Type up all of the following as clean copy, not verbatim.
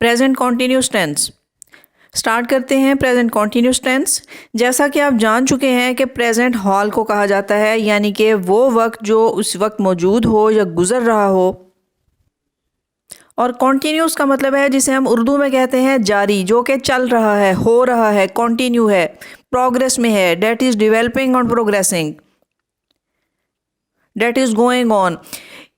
Present continuous tense. Start करते हैं present continuous tense. जैसा कि आप जान चुके हैं कि प्रेजेंट हॉल को कहा जाता है, यानी कि वो वक्त जो उस वक्त मौजूद हो या गुज़र रहा हो। और कॉन्टिन्यूस का मतलब है जिसे हम उर्दू में कहते हैं जारी, जो कि चल रहा है, हो रहा है, कॉन्टिन्यू है, प्रोग्रेस में है, डेट इज़ डिवेलपिंग और progressing, that is going on.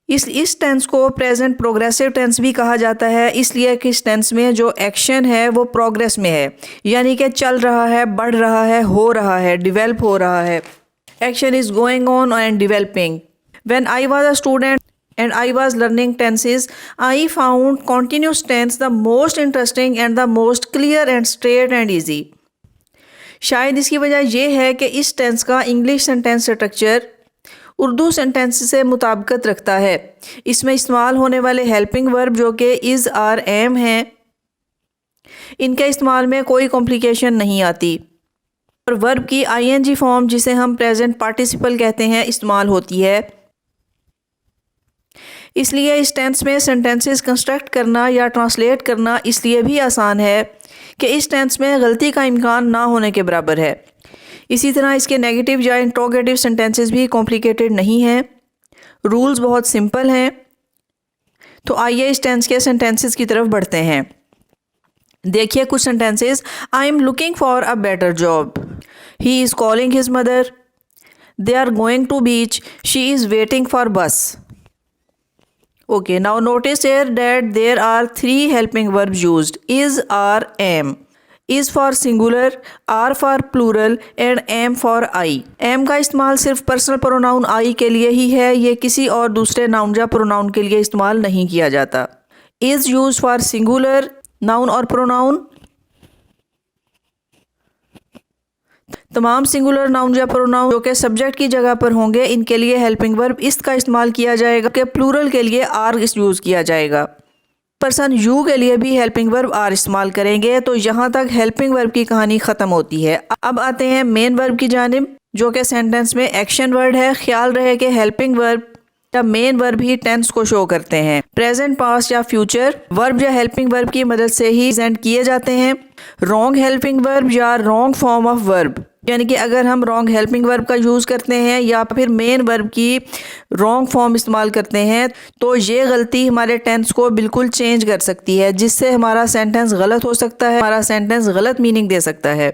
इस टेंस को प्रेजेंट प्रोग्रेसिव टेंस भी कहा जाता है, इसलिए कि इस टेंस में जो एक्शन है वो प्रोग्रेस में है, यानी कि चल रहा है, बढ़ रहा है, हो रहा है, डिवेल्प हो रहा है। Action is going on and डिवेल्पिंग। When I was a student and I was learning tenses, I found continuous tense the most interesting and the most clear and straight and easy. शायद इसकी वजह यह है कि इस टेंस का English sentence structure Urdu sentence से मुताबिकत रखता है। इसमें इस्तेमाल होने वाले हेल्पिंग वर्ब जो कि इज़ आर एम हैं, इनके इस्तेमाल में कोई कॉम्प्लिकेशन नहीं आती। और वर्ब की आईएनजी फॉर्म, जिसे हम प्रेजेंट पार्टिसिपल कहते हैं, इस्तेमाल होती है। इसलिए इस टेंस में सेंटेंसेस कंस्ट्रक्ट करना या ट्रांसलेट करना इसलिए भी आसान है कि इस टेंस में गलती का इम्कान ना होने के बराबर है। इसी तरह इसके नेगेटिव या इंट्रोगेटिव सेंटेंसेस भी कॉम्प्लिकेटेड नहीं हैं, रूल्स बहुत सिंपल हैं। तो आइए इस टेंस के सेंटेंसेस की तरफ बढ़ते हैं। देखिए कुछ sentences. I am looking for a better job, he is calling his mother, they are going to beach, she is waiting for bus. Okay, now notice here that there are three helping verbs used: is, are, am. Is for singular, are for plural and am for I. am का इस्तेमाल सिर्फ personal pronoun I के लिए ही है, ये किसी और दूसरे नाउन या प्रोनाउन के लिए इस्तेमाल नहीं किया जाता। is used for singular noun और प्रोनाउन। तमाम सिंगुलर नाउन या प्रोनाउन जो कि सब्जेक्ट की जगह पर होंगे, इनके लिए हेल्पिंग वर्ब इस का इस्तेमाल किया जाएगा कि प्लूरल के लिए आर यूज़ किया जाएगा। पर्सन यू के लिए भी हेल्पिंग वर्ब आर इस्तेमाल करेंगे। तो यहाँ तक हेल्पिंग वर्ब की कहानी ख़त्म होती है। अब आते हैं मेन वर्ब की जानिब, जो कि सेंटेंस में एक्शन वर्ड है। ख्याल रहे कि हेल्पिंग वर्ब या मेन वर्ब ही टेंस को शो करते हैं। प्रेजेंट, पास्ट या फ्यूचर वर्ब या हेल्पिंग वर्ब की मदद से ही प्रेजेंट किए जाते हैं। रॉन्ग हेल्पिंग वर्ब या रॉन्ग फॉर्म ऑफ वर्ब, यानी कि अगर हम रॉन्ग हेल्पिंग वर्ब का यूज़ करते हैं या फिर मेन वर्ब की रॉन्ग फॉर्म इस्तेमाल करते हैं, तो ये गलती हमारे टेंस को बिल्कुल चेंज कर सकती है, जिससे हमारा सेंटेंस गलत हो सकता है, हमारा सेंटेंस गलत मीनिंग दे सकता है।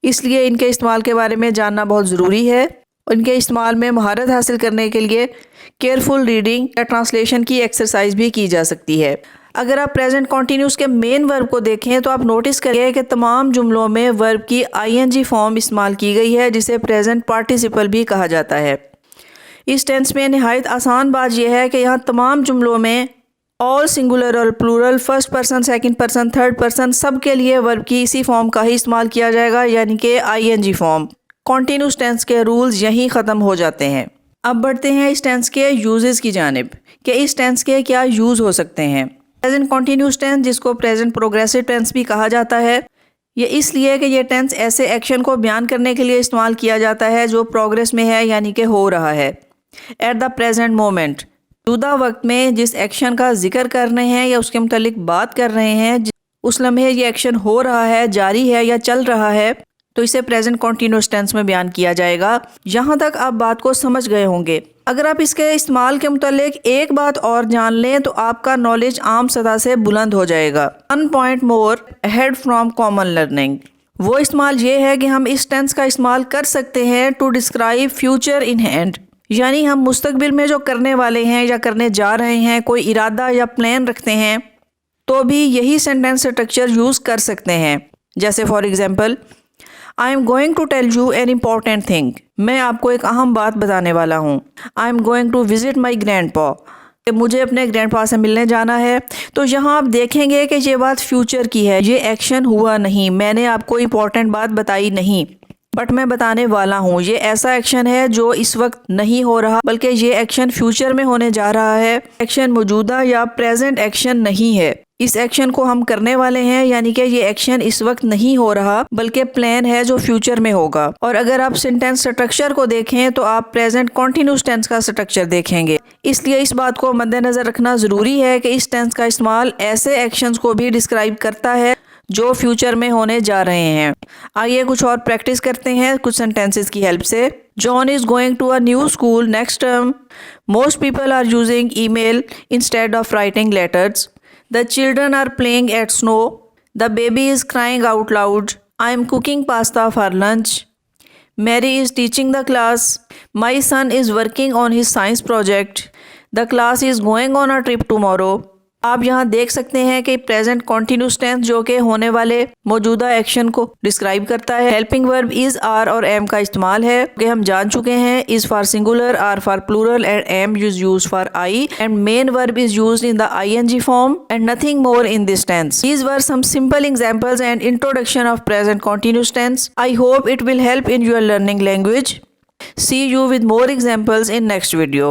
इसलिए इनके इस्तेमाल के बारे में जानना बहुत ज़रूरी है। इनके इस्तेमाल में महारत हासिल करने के लिए केयरफुल रीडिंग या ट्रांसलेशन की एक्सरसाइज भी की जा सकती है। अगर आप प्रेजेंट कॉन्टिन्यूस के मेन वर्ब को देखें तो आप नोटिस करिए कि तमाम जुमलों में वर्ब की आईएनजी फॉर्म इस्तेमाल की गई है, जिसे प्रेजेंट पार्टिसिपल भी कहा जाता है। इस टेंस में नहायत आसान बात यह है कि यहाँ तमाम जुमलों में ऑल सिंगुलर और plural, first person, second person, third person, सब के लिए वर्ब की इसी फॉर्म का ही इस्तेमाल किया जाएगा, यानी कि आईएनजी फॉर्म। कॉन्टिन्यूस टेंस के रूल्स यहीं ख़त्म हो जाते हैं। अब बढ़ते हैं इस टेंस के यूजेस की जानिब कि इस टेंस के क्या यूज़ हो सकते हैं। प्रेजेंट कॉन्टिन्यूस टेंस, जिसको प्रेजेंट प्रोग्रेसिव टेंस भी कहा जाता है, ये इसलिए कि ये टेंस ऐसे एक्शन को बयान करने के लिए इस्तेमाल किया जाता है जो प्रोग्रेस में है, यानी कि हो रहा है। एट द प्रेजेंट मोमेंट, मौजूदा वक्त में जिस एक्शन का जिक्र कर रहे हैं या उसके मुतालिक बात कर रहे हैं, उस लम्हे ये एक्शन हो रहा है, जारी है या चल रहा है, तो इसे प्रेजेंट कॉन्टिन्यूस टेंस में बयान किया जाएगा। यहाँ तक आप बात को समझ गए होंगे। अगर आप इसके इस्तेमाल के मुतालिक एक बात और जान लें तो आपका नॉलेज आम सतह से बुलंद हो जाएगा। 1 point more ahead from common learning, वो इस्तेमाल ये है कि हम इस टेंस का इस्तेमाल कर सकते हैं to describe future in hand, यानी हम मुस्तकबिल में जो करने वाले हैं या करने जा रहे हैं, कोई इरादा या प्लान रखते हैं, तो भी यही सेंटेंस स्ट्रक्चर यूज़ कर सकते हैं। जैसे for example, I am going to tell you an important thing, मैं आपको एक अहम बात बताने वाला हूँ। I am going to visit my grandpa, मुझे अपने ग्रैंडपा से मिलने जाना है। तो यहाँ आप देखेंगे कि ये बात फ्यूचर की है, ये एक्शन हुआ नहीं, मैंने आपको इम्पॉर्टेंट बात बताई नहीं, बट मैं बताने वाला हूँ। ये ऐसा एक्शन है जो इस वक्त नहीं हो रहा, बल्कि ये एक्शन फ्यूचर में होने जा रहा है। एक्शन मौजूदा या प्रेजेंट एक्शन नहीं है। इस एक्शन को हम करने वाले हैं, यानी कि ये एक्शन इस वक्त नहीं हो रहा बल्कि प्लान है जो फ्यूचर में होगा। और अगर आप सेंटेंस स्ट्रक्चर को देखें तो आप प्रेजेंट कॉन्टिन्यूस टेंस का स्ट्रक्चर देखेंगे। इसलिए इस बात को मद्देनजर रखना ज़रूरी है कि इस टेंस का इस्तेमाल ऐसे एक्शंस को भी डिस्क्राइब करता है जो फ्यूचर में होने जा रहे हैं। आइए कुछ और प्रैक्टिस करते हैं कुछ सेंटेंसेस की हेल्प से। John is going to a new school next term. Most people are using email instead of writing letters. The children are playing at snow. The baby is crying out loud. I am cooking pasta for lunch. Mary is teaching the class. My son is working on his science project. The class is going on a trip tomorrow. आप यहाँ देख सकते हैं कि present continuous tense जो कि होने वाले मौजूदा एक्शन को डिस्क्राइब करता है। हेल्पिंग वर्ब इज, आर और एम का इस्तेमाल है कि हम जान चुके हैं। Is for singular, are for plural and am is used for I and main verb is used in the ING form and nothing more in this tense. These were some simple examples and introduction of present continuous tense. I hope it will help in your learning language. See you with more examples in next video.